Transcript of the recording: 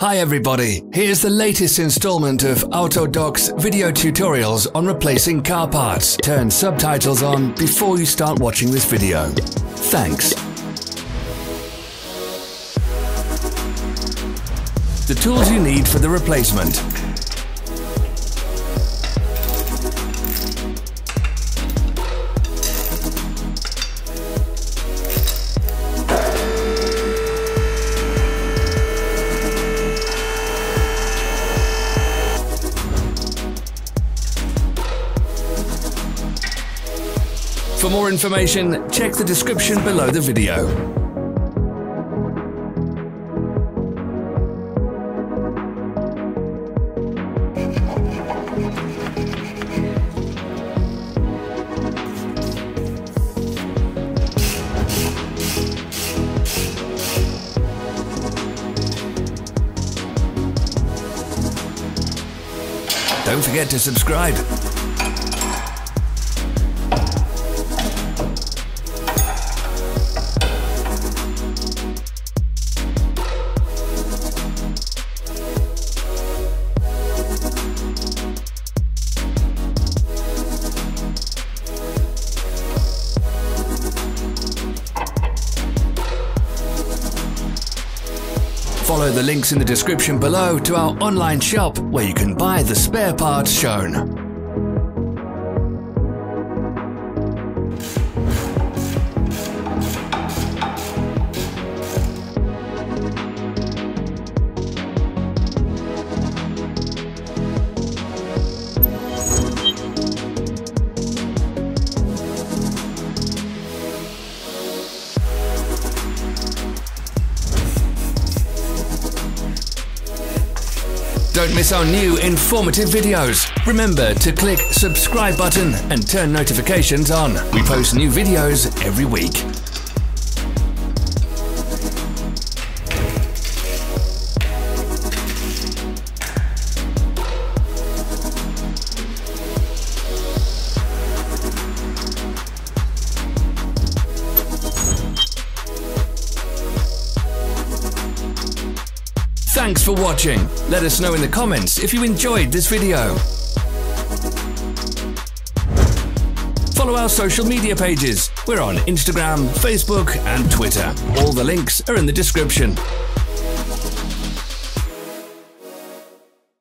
Hi everybody, here's the latest installment of Autodoc's video tutorials on replacing car parts. Turn subtitles on before you start watching this video. Thanks. The tools you need for the replacement. For more information, check the description below the video. Don't forget to subscribe. Follow the links in the description below to our online shop where you can buy the spare parts shown. Don't miss our new informative videos. Remember to click subscribe button and turn notifications on. We post new videos every week. Thanks for watching. Let us know in the comments if you enjoyed this video. Follow our social media pages. We're on Instagram, Facebook and Twitter. All the links are in the description.